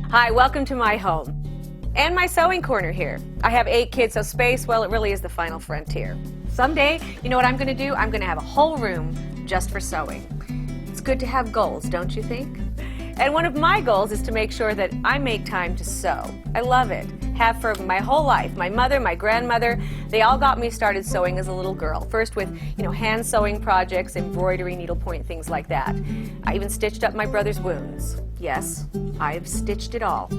Hi, welcome to my home and my sewing corner here. I have 8 kids, so space, well, it really is the final frontier. Someday, you know what I'm going to do? I'm going to have a whole room just for sewing. It's good to have goals, don't you think? And one of my goals is to make sure that I make time to sew. I love it. Have for my whole life. My mother, my grandmother, they all got me started sewing as a little girl. First with, hand sewing projects, embroidery, needlepoint, things like that. I even stitched up my brother's wounds. Yes, I've stitched it all.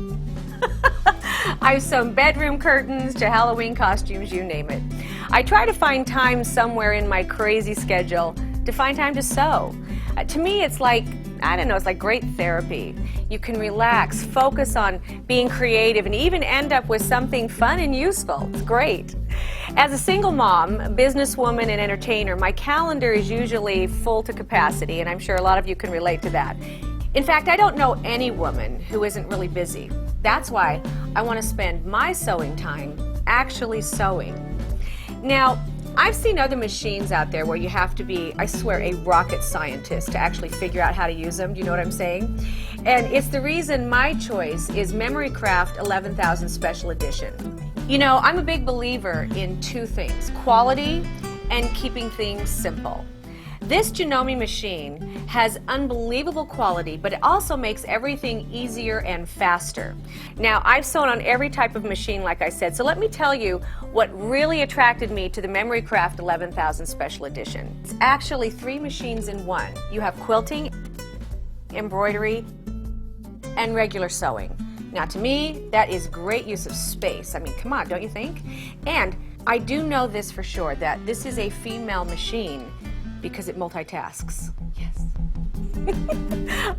I've sewn bedroom curtains to Halloween costumes, you name it. I try to find time somewhere in my crazy schedule to find time to sew. To me, it's like, it's like great therapy. You can relax, focus on being creative, and even end up with something fun and useful. It's great. As a single mom, businesswoman, and entertainer, my calendar is usually full to capacity, and I'm sure a lot of you can relate to that. In fact, I don't know any woman who isn't really busy. That's why I want to spend my sewing time actually sewing. Now, I've seen other machines out there where you have to be, I swear, a rocket scientist to actually figure out how to use them. Do you know what I'm saying? And it's the reason my choice is MemoryCraft 11,000 Special Edition. I'm a big believer in 2 things, quality and keeping things simple. This Janome machine has unbelievable quality, but it also makes everything easier and faster. Now, I've sewn on every type of machine, like I said, so let me tell you what really attracted me to the MemoryCraft 11,000 Special Edition. It's actually 3 machines in one. You have quilting, embroidery, and regular sewing. Now, to me, that is great use of space. I mean, come on, don't you think? And I do know this for sure, that this is a female machine because it multitasks. Yes.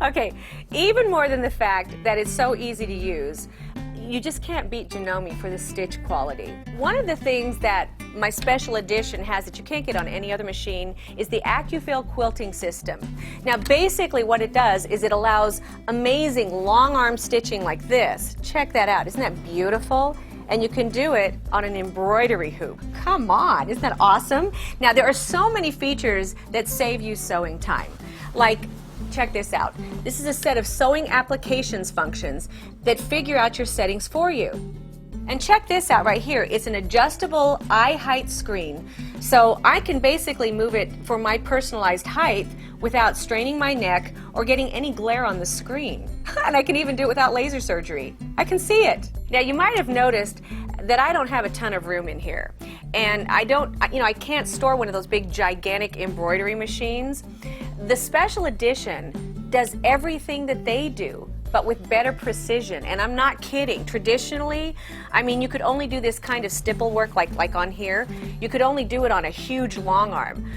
Okay, even more than the fact that it's so easy to use, you just can't beat Janome for the stitch quality. One of the things that my special edition has that you can't get on any other machine is the AcuFil quilting system. Now basically what it does is it allows amazing long arm stitching like this. Check that out, isn't that beautiful? And you can do it on an embroidery hoop. Come on, isn't that awesome? Now there are so many features that save you sewing time. Like, check this out. This is a set of sewing applications functions that figure out your settings for you. And check this out right here. It's an adjustable eye height screen. So I can basically move it for my personalized height without straining my neck or getting any glare on the screen. And I can even do it without laser surgery. I can see it. Now you might have noticed that I don't have a ton of room in here. And I can't store one of those big gigantic embroidery machines. The special edition does everything that they do, but with better precision. And I'm not kidding. Traditionally, you could only do this kind of stipple work like on here. You could only do it on a huge long arm.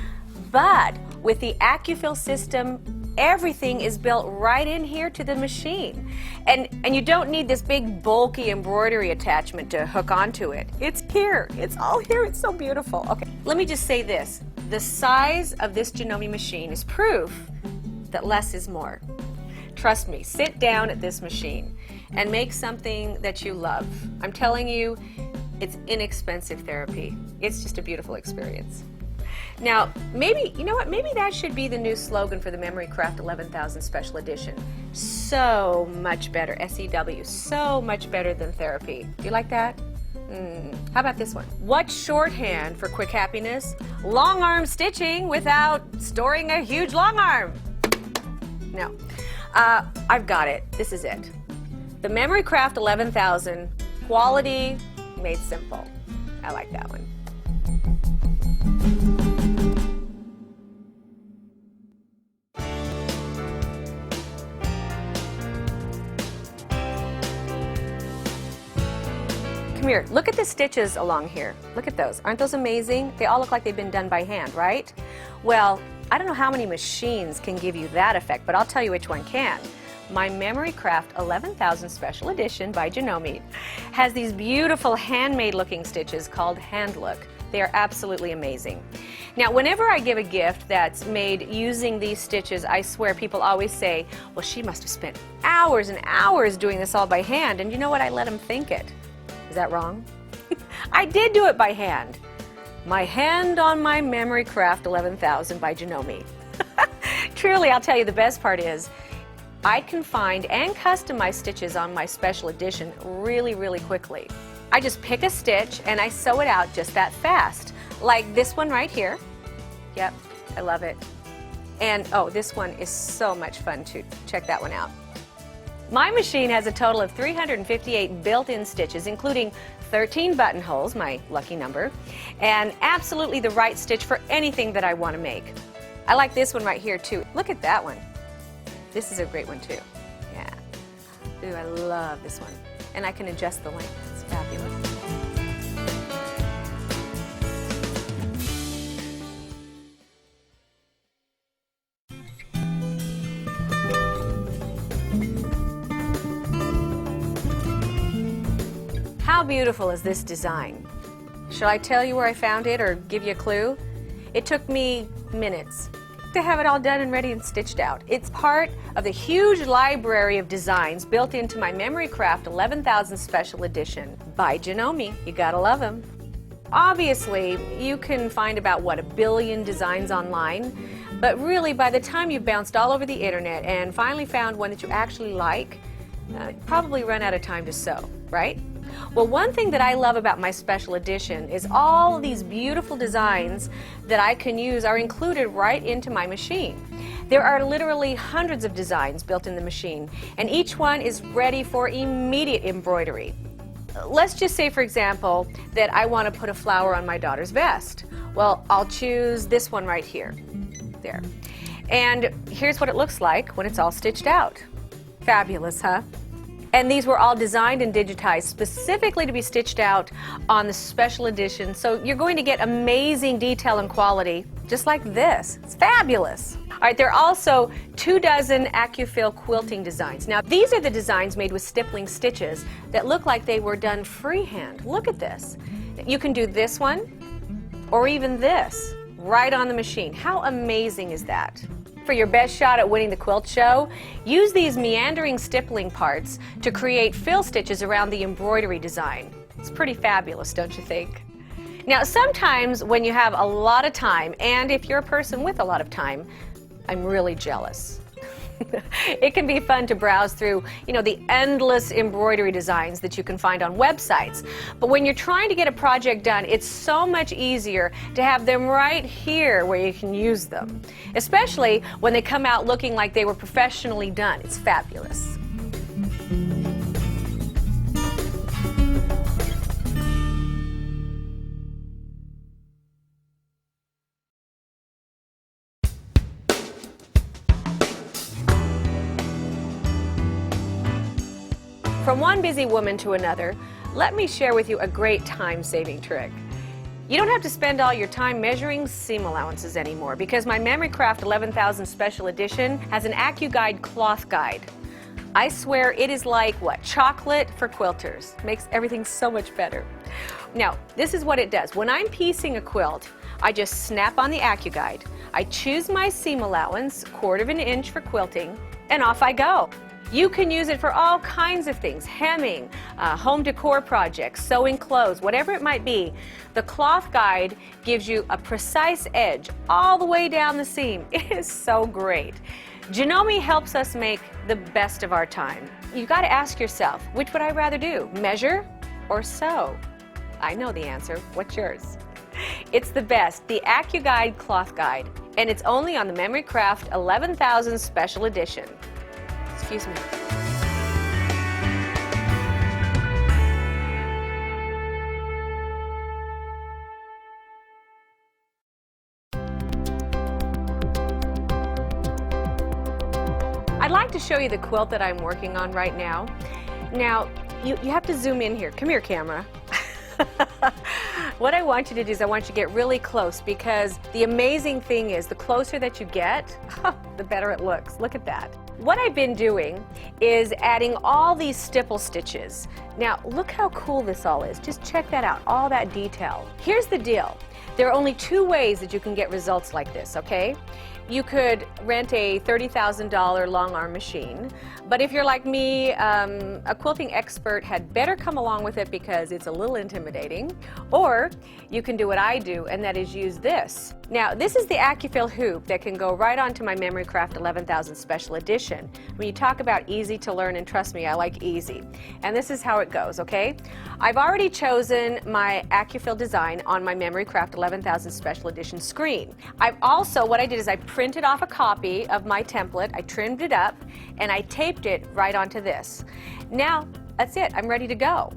But with the AcuFil system, everything is built right in here to the machine. And you don't need this big bulky embroidery attachment to hook onto it. It's here. It's all here. It's so beautiful. Okay, let me just say this. The size of this Janome machine is proof that less is more. Trust me, sit down at this machine and make something that you love. I'm telling you, it's inexpensive therapy. It's just a beautiful experience. Now, maybe that should be the new slogan for the MemoryCraft 11,000 Special Edition. So much better, SEW, so much better than therapy. Do you like that? How about this one? What's shorthand for quick happiness? Long arm stitching without storing a huge long arm. No. I've got it. This is it. The MemoryCraft 11,000, quality made simple. I like that one. Come here, look at the stitches along here. Look at those. Aren't those amazing? They all look like they've been done by hand, right? Well, I don't know how many machines can give you that effect, but I'll tell you which one can. My MemoryCraft 11,000 Special Edition by Janome has these beautiful handmade looking stitches called HandLook. They are absolutely amazing. Now, whenever I give a gift that's made using these stitches, I swear people always say, well, she must have spent hours and hours doing this all by hand, and you know what? I let them think it. Is that wrong? I did do it by hand. My hand on my MemoryCraft 11,000 by Janome. Truly, I'll tell you, the best part is I can find and customize stitches on my special edition really, really quickly. I just pick a stitch and I sew it out just that fast. Like this one right here. Yep, I love it. And oh, this one is so much fun too. Check that one out. My machine has a total of 358 built-in stitches, including 13 buttonholes, my lucky number, and absolutely the right stitch for anything that I want to make. I like this one right here too. Look at that one. This is a great one too. Yeah. Ooh, I love this one. And I can adjust the length. It's fabulous. How beautiful is this design? Shall I tell you where I found it or give you a clue? It took me minutes to have it all done and ready and stitched out. It's part of the huge library of designs built into my MemoryCraft 11,000 Special Edition by Janome. You gotta love them. Obviously, you can find about, what, 1 billion designs online, but really by the time you've bounced all over the internet and finally found one that you actually like, you probably run out of time to sew, right? Well, one thing that I love about my special edition is all of these beautiful designs that I can use are included right into my machine. There are literally hundreds of designs built in the machine, and each one is ready for immediate embroidery. Let's just say, for example, that I want to put a flower on my daughter's vest. Well, I'll choose this one right here. There. And here's what it looks like when it's all stitched out. Fabulous, huh? And these were all designed and digitized specifically to be stitched out on the special edition. So you're going to get amazing detail and quality, just like this. It's fabulous. All right, there are also 24 AcuFil quilting designs. Now, these are the designs made with stippling stitches that look like they were done freehand. Look at this. You can do this one or even this right on the machine. How amazing is that? For your best shot at winning the quilt show, use these meandering stippling parts to create fill stitches around the embroidery design. It's pretty fabulous, don't you think? Now, sometimes when you have a lot of time, and if you're a person with a lot of time, I'm really jealous. It can be fun to browse through, the endless embroidery designs that you can find on websites. But when you're trying to get a project done, it's so much easier to have them right here where you can use them, especially when they come out looking like they were professionally done. It's fabulous. From one busy woman to another, let me share with you a great time-saving trick. You don't have to spend all your time measuring seam allowances anymore because my MemoryCraft 11,000 Special Edition has an AcuGuide cloth guide. I swear it is like, chocolate for quilters. Makes everything so much better. Now, this is what it does. When I'm piecing a quilt, I just snap on the AcuGuide. I choose my seam allowance, 1/4 inch for quilting, and off I go. You can use it for all kinds of things, hemming, home decor projects, sewing clothes, whatever it might be. The cloth guide gives you a precise edge all the way down the seam. It is so great. Janome helps us make the best of our time. You've got to ask yourself, which would I rather do, measure or sew? I know the answer. What's yours? It's the best, the AcuGuide cloth guide, and it's only on the MemoryCraft 11,000 Special Edition. Excuse me. I'd like to show you the quilt that I'm working on right now. Now, you have to zoom in here. Come here, camera. What I want you to do is I want you to get really close because the amazing thing is the closer that you get, the better it looks. Look at that. What I've been doing is adding all these stipple stitches. Now, look how cool this all is. Just check that out, all that detail. Here's the deal. There are only 2 ways that you can get results like this, okay? you could rent a $30,000 long arm machine, but if you're like me, a quilting expert had better come along with it because it's a little intimidating. Or you can do what I do, and that is use this. Now, this is the AcuFil hoop that can go right onto my MemoryCraft 11,000 Special Edition. When you talk about easy to learn, and trust me, I like easy. And this is how it goes, okay? I've already chosen my AcuFil design on my MemoryCraft 11,000 Special Edition screen. What I did is I printed off a copy of my template, I trimmed it up, and I taped it right onto this. Now, that's it, I'm ready to go.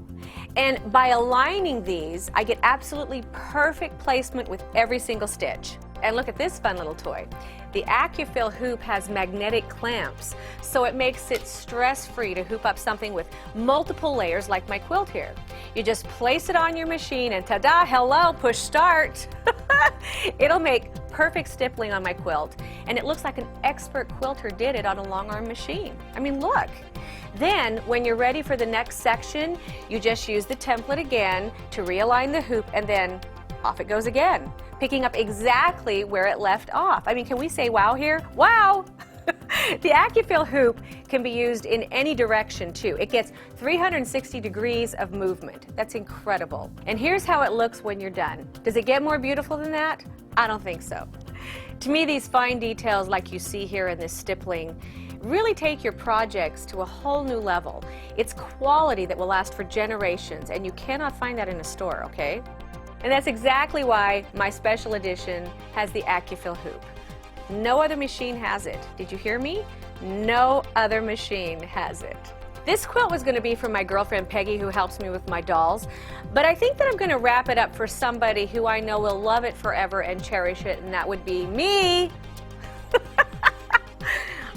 And by aligning these, I get absolutely perfect placement with every single stitch. And look at this fun little toy. The AcuFil hoop has magnetic clamps, so it makes it stress-free to hoop up something with multiple layers like my quilt here. You just place it on your machine and ta-da, hello, push start. It'll make perfect stippling on my quilt, and it looks like an expert quilter did it on a long arm machine. I mean, look. Then, when you're ready for the next section, you just use the template again to realign the hoop, and then off it goes again, picking up exactly where it left off. I mean, can we say wow here? Wow! The AcuFil hoop can be used in any direction too. It gets 360 degrees of movement. That's incredible. And here's how it looks when you're done. Does it get more beautiful than that? I don't think so. To me, these fine details like you see here in this stippling really take your projects to a whole new level. It's quality that will last for generations, and you cannot find that in a store, okay? And that's exactly why my special edition has the AcuFil hoop. No other machine has it. Did you hear me? No other machine has it. This quilt was going to be for my girlfriend Peggy, who helps me with my dolls, but I think that I'm going to wrap it up for somebody who I know will love it forever and cherish it, and that would be me.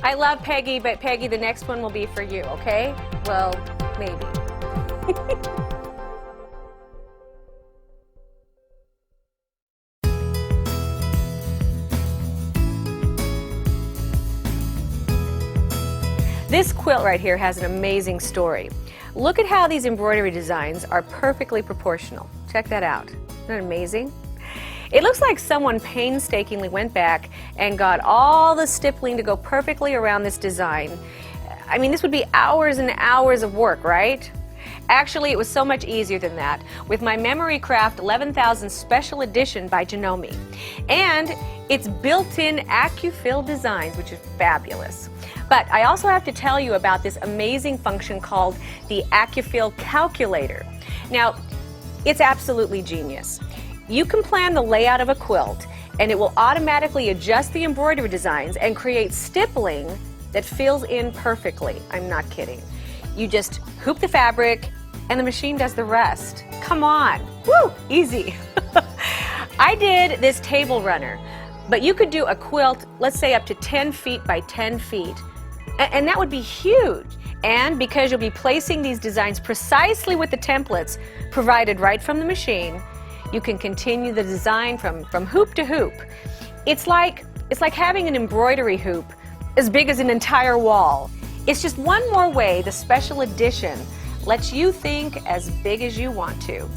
I love Peggy, but Peggy, the next one will be for you, okay? Well, maybe. This quilt right here has an amazing story. Look at how these embroidery designs are perfectly proportional. Check that out. Isn't that amazing? It looks like someone painstakingly went back and got all the stippling to go perfectly around this design. I mean, this would be hours and hours of work, right? Actually, it was so much easier than that with my MemoryCraft 11,000 Special Edition by Janome. And it's built-in AcuFil designs, which is fabulous. But I also have to tell you about this amazing function called the AcuFil Calculator. Now, it's absolutely genius. You can plan the layout of a quilt, and it will automatically adjust the embroidery designs and create stippling that fills in perfectly. I'm not kidding. You just hoop the fabric, and the machine does the rest. Come on. Woo! Easy. I did this table runner, but you could do a quilt, let's say up to 10 feet by 10 feet, and that would be huge. And because you'll be placing these designs precisely with the templates provided right from the machine, you can continue the design from hoop to hoop. It's like having an embroidery hoop as big as an entire wall. It's just one more way the special edition lets you think as big as you want to.